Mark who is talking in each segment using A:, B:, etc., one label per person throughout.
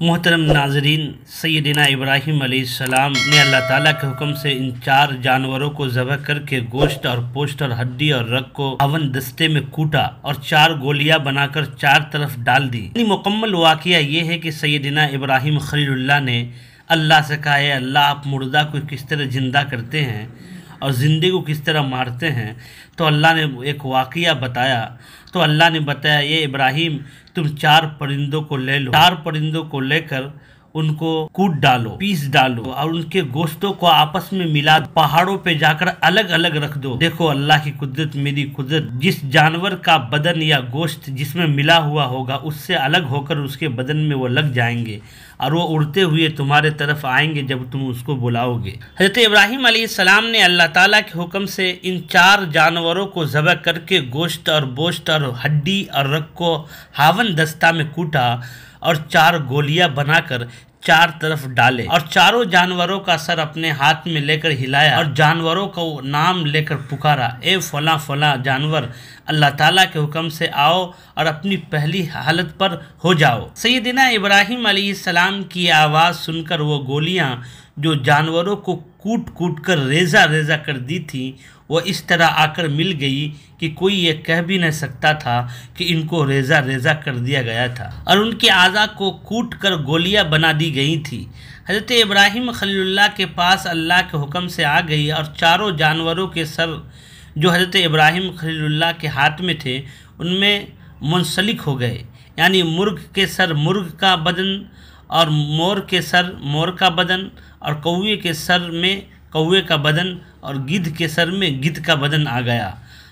A: محترم ناظرین، سیدنا ابراہیم علیہ السلام نے اللہ تعالیٰ کے حکم سے ان 4 جانوروں کو ذبح کر کے گوشت اور پوشت اور ہڈی اور رگ کو ہون دستے میں کوٹا اور 4 گولیاں بنا کر 4 طرف ڈال دی۔ یعنی مکمل واقعہ یہ ہے کہ سیدنا ابراہیم خلیل اللہ نے اللہ سے کہا، اے اللہ، آپ مردہ کو کس طرح زندہ کرتے ہیں اور زندے کو کس طرح مارتے ہیں؟ تو اللہ نے ایک واقعہ بتایا۔ تو اللہ نے بتایا، یہ ابراہیم، تم 4 پرندوں کو لے لو، 4 پرندوں کو لے کر ان کو کوٹ ڈالو، پیس ڈالو اور ان کے گوشتوں کو آپس میں ملا دو، پہاڑوں پہ جا کر الگ الگ رکھ دو۔ دیکھو اللہ کی قدرت، میری قدرت، جس جانور کا بدن یا گوشت جس میں ملا ہوا ہوگا اس سے الگ ہو کر اس کے بدن میں وہ لگ جائیں گے اور وہ اڑتے ہوئے تمہارے طرف آئیں گے جب تم اس کو بلاؤ گے۔ حضرت ابراہیم علیہ السلام نے اللہ تعالیٰ کے حکم سے ان 4 جانوروں کو ذبح کر کے گوشت اور بوشت اور ہڈی اور رگ کو ہاون دستہ میں کوٹا اور 4 گولیاں بنا کر 4 طرف ڈالے اور 4 جانوروں کا سر اپنے ہاتھ میں لے کر ہلایا اور جانوروں کو نام لے کر پکارا، اے فلاں فلاں جانور، اللہ تعالیٰ کے حکم سے آؤ اور اپنی پہلی حالت پر ہو جاؤ۔ سیدنا ابراہیم علیہ السلام کی آواز سن کر وہ گولیاں جو جانوروں کو کوٹ کوٹ کر ریزہ ریزہ کر دی تھی وہ اس طرح آ کر مل گئی کہ کوئی یہ کہہ بھی نہیں سکتا تھا کہ ان کو ریزہ ریزہ کر دیا گیا تھا، اور ان کے اعضاء کو کوٹ کر گولیاں بنا دی گئی تھی۔ حضرت ابراہیم خلیل اللہ کے پاس اللہ کے حکم سے آ گئی اور 4 جانوروں کے سر جو حضرت ابراہیم خلیل اللہ کے ہاتھ میں تھے ان میں منسلک ہو گئے، یعنی مرغ کے سر مرغ کا بدن اور مور کے سر مور کا بدن اور کوے کے سر میں کوے کا بدن اور گدھ کے سر میں گدھ کا بدن آ گیا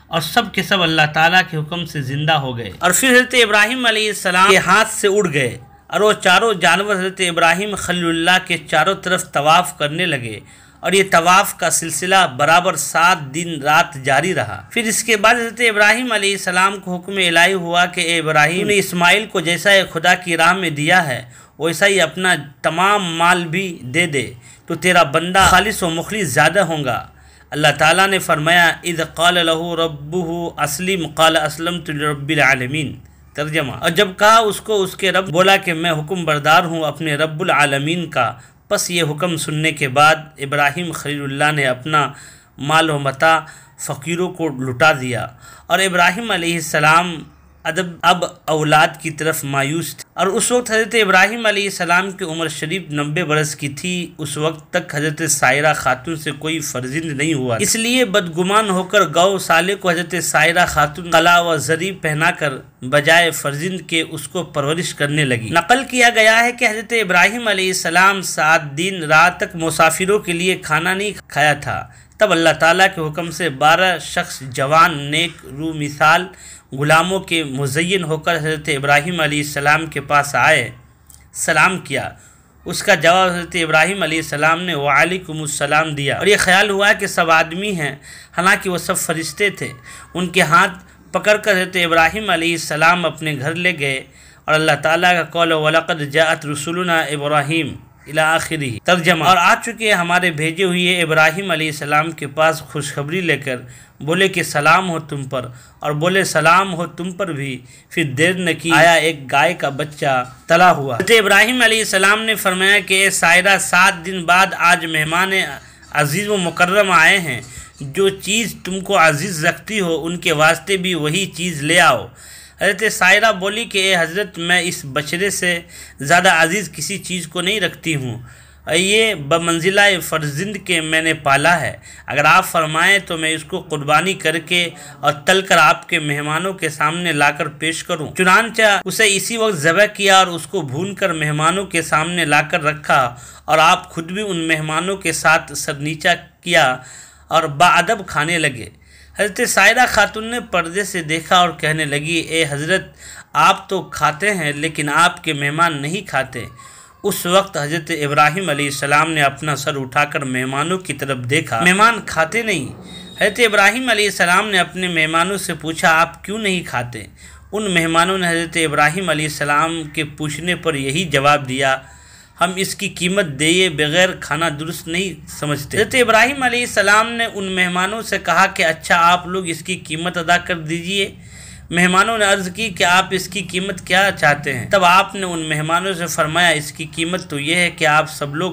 A: اور سب کے سب اللہ تعالیٰ کے حکم سے زندہ ہو گئے اور پھر حضرت ابراہیم علیہ السلام کے ہاتھ سے اڑ گئے اور وہ 4 جانور حضرت ابراہیم خلیل اللہ کے چاروں طرف طواف کرنے لگے اور یہ طواف کا سلسلہ برابر 7 دن رات جاری رہا۔ پھر اس کے بعد حضرت ابراہیم علیہ السلام کو حکم الہی ہوا کہ اے ابراہیم، نے اسماعیل کو جیسا خدا کی راہ میں دیا ہے ویسا ہی اپنا تمام مال بھی دے دے تو تیرا بندہ خالص و مخلص زیادہ ہوگا۔ اللہ تعالیٰ نے فرمایا، اذ قال له ربه اسلم قال اسلمت لرب العالمین۔ ترجمہ، اور جب کہا اس کو اس کے رب، بولا کہ میں حکم بردار ہوں اپنے رب العالمین کا۔ پس یہ حکم سننے کے بعد ابراہیم خلیل اللہ نے اپنا مال و متاع فقیروں کو لٹا دیا اور ابراہیم علیہ السلام اب اولاد کی طرف مایوس تھے، اور اس وقت حضرت ابراہیم علیہ السلام کی عمر شریف 90 برس کی تھی۔ اس وقت تک حضرت سائرہ خاتون سے کوئی فرزند نہیں ہوا، اس لیے بدگمان ہو کر گو سالے کو حضرت سائرہ خاتون قلع و زری پہنا کر بجائے فرزند کے اس کو پرورش کرنے لگی۔ نقل کیا گیا ہے کہ حضرت ابراہیم علیہ السلام 7 دن رات تک مسافروں کے لیے کھانا نہیں کھایا تھا۔ تب اللہ تعالیٰ کے حکم سے 12 شخص جوان نیک رو مثال غلاموں کے مزین ہو کر حضرت ابراہیم علیہ السلام کے پاس آئے، سلام کیا۔ اس کا جواب حضرت ابراہیم علیہ السلام نے وعلیکم السلام دیا، اور یہ خیال ہوا کہ سب آدمی ہیں، حالانکہ وہ سب فرشتے تھے۔ ان کے ہاتھ پکڑ کر حضرت ابراہیم علیہ السلام اپنے گھر لے گئے، اور اللہ تعالیٰ کا قول وَلَقَدْ جَاءَتْ رُسُلُنَا ابراہیم الی آخرہ۔ ترجمہ، اور آ چکے ہمارے بھیجے ہوئے ابراہیم علیہ السلام کے پاس خوشخبری لے کر، بولے کہ سلام ہو تم پر، اور بولے سلام ہو تم پر بھی۔ پھر دیر نہ کی، آیا ایک گائے کا بچہ تلا ہوا۔ حضرت ابراہیم علیہ السلام نے فرمایا کہ اے سائرہ، 7 دن بعد آج مہمان عزیز و مکرم آئے ہیں، جو چیز تم کو عزیز رکھتی ہو ان کے واسطے بھی وہی چیز لے آؤ۔ حضرت سائرہ بولی کہ اے حضرت، میں اس بچڑے سے زیادہ عزیز کسی چیز کو نہیں رکھتی ہوں، یہ بمنزلہ فرزند کے میں نے پالا ہے۔ اگر آپ فرمائیں تو میں اس کو قربانی کر کے اور تل کر آپ کے مہمانوں کے سامنے لا کر پیش کروں۔ چنانچہ اسے اسی وقت ذبح کیا اور اس کو بھون کر مہمانوں کے سامنے لا کر رکھا، اور آپ خود بھی ان مہمانوں کے ساتھ سر نیچا کیا اور باادب کھانے لگے۔ حضرت سائرہ خاتون نے پردے سے دیکھا اور کہنے لگی، اے حضرت، آپ تو کھاتے ہیں لیکن آپ کے مہمان نہیں کھاتے۔ اس وقت حضرت ابراہیم علیہ السلام نے اپنا سر اٹھا کر مہمانوں کی طرف دیکھا، مہمان کھاتے نہیں۔ حضرت ابراہیم علیہ السلام نے اپنے مہمانوں سے پوچھا، آپ کیوں نہیں کھاتے؟ ان مہمانوں نے حضرت ابراہیم علیہ السلام کے پوچھنے پر یہی جواب دیا، ہم اس کی قیمت دیے بغیر کھانا درست نہیں سمجھتے۔ حضرت ابراہیم علیہ السلام نے ان مہمانوں سے کہا کہ اچھا، آپ لوگ اس کی قیمت ادا کر دیجئے۔ مہمانوں نے عرض کی کہ آپ اس کی قیمت کیا چاہتے ہیں؟ تب آپ نے ان مہمانوں سے فرمایا اس کی قیمت تو یہ ہے کہ آپ سب لوگ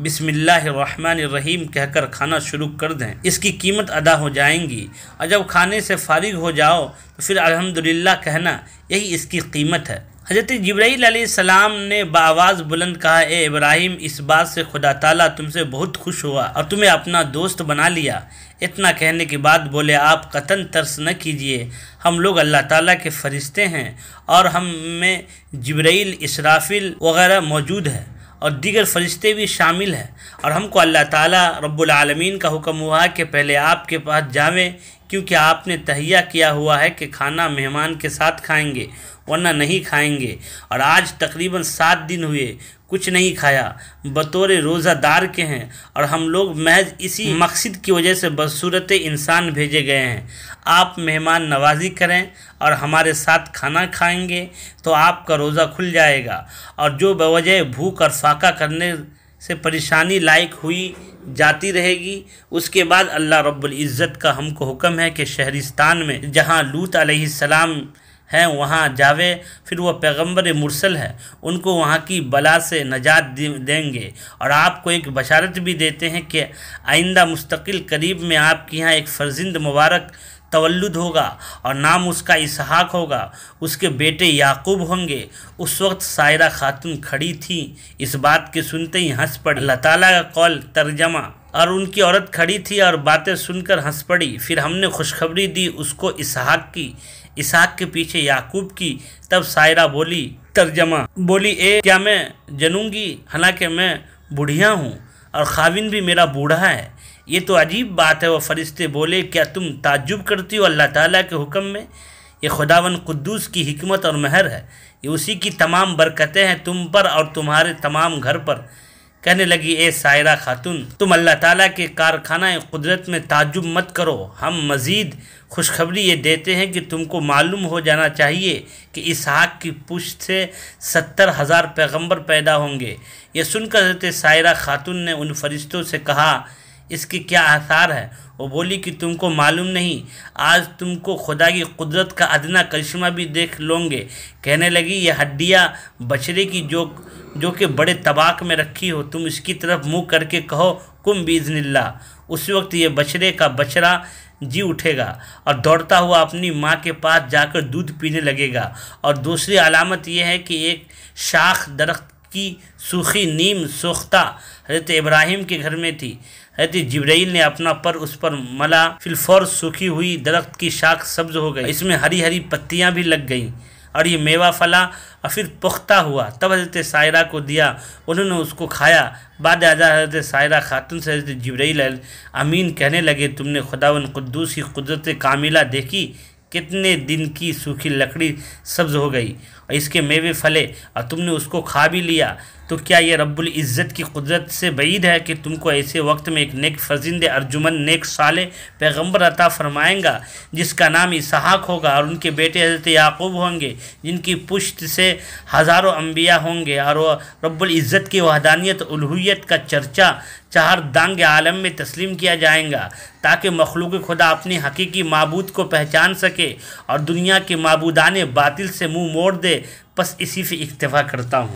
A: بسم اللہ الرحمن الرحیم کہہ کر کھانا شروع کر دیں، اس کی قیمت ادا ہو جائیں گی، اور جب کھانے سے فارغ ہو جاؤ تو پھر الحمدللہ کہنا، یہی اس کی قیمت ہے۔ حضرت جبرائیل علیہ السلام نے بآواز بلند کہا، اے ابراہیم، اس بات سے خدا تعالیٰ تم سے بہت خوش ہوا اور تمہیں اپنا دوست بنا لیا۔ اتنا کہنے کے بعد بولے، آپ قطعاً ترس نہ کیجئے، ہم لوگ اللہ تعالیٰ کے فرشتے ہیں اور ہم میں جبرائیل، اسرافیل وغیرہ موجود ہے اور دیگر فرشتے بھی شامل ہیں، اور ہم کو اللہ تعالیٰ رب العالمین کا حکم ہوا کہ پہلے آپ کے پاس جاویں، کیونکہ آپ نے تہیہ کیا ہوا ہے کہ کھانا مہمان کے ساتھ کھائیں گے ورنہ نہیں کھائیں گے، اور آج تقریباً 7 دن ہوئے کچھ نہیں کھایا، بطور روزہ دار کے ہیں، اور ہم لوگ محض اسی مقصد کی وجہ سے بصورت انسان بھیجے گئے ہیں۔ آپ مہمان نوازی کریں اور ہمارے ساتھ کھانا کھائیں گے تو آپ کا روزہ کھل جائے گا، اور جو بوجہ بھوک اور فاقہ کرنے سے پریشانی لائق ہوئی جاتی رہے گی، اس کے بعد اللہ رب العزت کا ہم کو حکم ہے کہ شہرستان میں جہاں لوط علیہ السلام ہیں وہاں جاوے، پھر وہ پیغمبر مرسل ہے، ان کو وہاں کی بلا سے نجات دیں گے، اور آپ کو ایک بشارت بھی دیتے ہیں کہ آئندہ مستقل قریب میں آپ کے یہاں ایک فرزند مبارک تولد ہوگا اور نام اس کا اسحاق ہوگا، اس کے بیٹے یعقوب ہوں گے۔ اس وقت سائرہ خاتون کھڑی تھی، اس بات کے سنتے ہی ہنس پڑی۔ اللہ تعالیٰ کا قول ترجمہ، اور ان کی عورت کھڑی تھی اور باتیں سن کر ہنس پڑی، پھر ہم نے خوشخبری دی اس کو اسحاق کی، اسحاق کے پیچھے یعقوب کی۔ تب سائرہ بولی، ترجمہ بولی، اے کیا میں جنوں گی حالانکہ میں بوڑھیا ہوں اور خاوند بھی میرا بوڑھا ہے؟ یہ تو عجیب بات ہے۔ وہ فرشتے بولے، کیا تم تعجب کرتی ہو اللہ تعالیٰ کے حکم میں؟ یہ خداوند قدوس کی حکمت اور مہر ہے، یہ اسی کی تمام برکتیں ہیں تم پر اور تمہارے تمام گھر پر۔ کہنے لگی، اے سائرہ خاتون، تم اللہ تعالیٰ کے کارخانہ قدرت میں تعجب مت کرو، ہم مزید خوشخبری یہ دیتے ہیں کہ تم کو معلوم ہو جانا چاہیے کہ اسحاق کی پشت سے 70,000 پیغمبر پیدا ہوں گے۔ یہ سن کر حضرت سائرہ خاتون نے ان فرشتوں سے کہا، اس کے کیا آثار ہے؟ وہ بولی کہ تم کو معلوم نہیں، آج تم کو خدا کی قدرت کا ادنا کرشمہ بھی دیکھ لوں گے۔ کہنے لگی، یہ ہڈیاں بچڑے کی جو کہ بڑے طباق میں رکھی ہو، تم اس کی طرف منہ کر کے کہو کم باذن اللہ۔ اس وقت یہ بچڑے کا بچڑا جی اٹھے گا اور دوڑتا ہوا اپنی ماں کے پاس جا کر دودھ پینے لگے گا۔ اور دوسری علامت یہ ہے کہ ایک شاخ درخت کی سوکھی نیم سوختہ حضرت ابراہیم کے گھر میں تھی، حضرت جبرائیل نے اپنا پر اس پر ملا، فی الفور سوکھی ہوئی درخت کی شاخ سبز ہو گئی، اس میں ہری ہری پتیاں بھی لگ گئیں اور یہ میوہ پھلا اور پھر پختہ ہوا۔ تب حضرت سائرہ کو دیا، انہوں نے اس کو کھایا۔ بعد ازاں حضرت سائرہ خاتون سے حضرت جبرائیل امین کہنے لگے، تم نے خداوند قدوس کی قدرت کاملہ دیکھی، کتنے دن کی سوکھی لکڑی سبز ہو گئی اور اس کے میوے پھلے اور تم نے اس کو کھا بھی لیا۔ تو کیا یہ رب العزت کی قدرت سے بعید ہے کہ تم کو ایسے وقت میں ایک نیک فرزند ارجمند نیک صالح پیغمبر عطا فرمائیں گا جس کا نام اسحاق ہوگا، اور ان کے بیٹے حضرت یعقوب ہوں گے جن کی پشت سے ہزاروں انبیاء ہوں گے، اور وہ رب العزت کی وحدانیت الوہیت کا چرچا چہار دانگ عالم میں تسلیم کیا جائیں گا، تاکہ مخلوق خدا اپنی حقیقی معبود کو پہچان سکے اور دنیا کے معبودان باطل سے منہ موڑ دے۔ بس اسی پہ اکتفا کرتا ہوں۔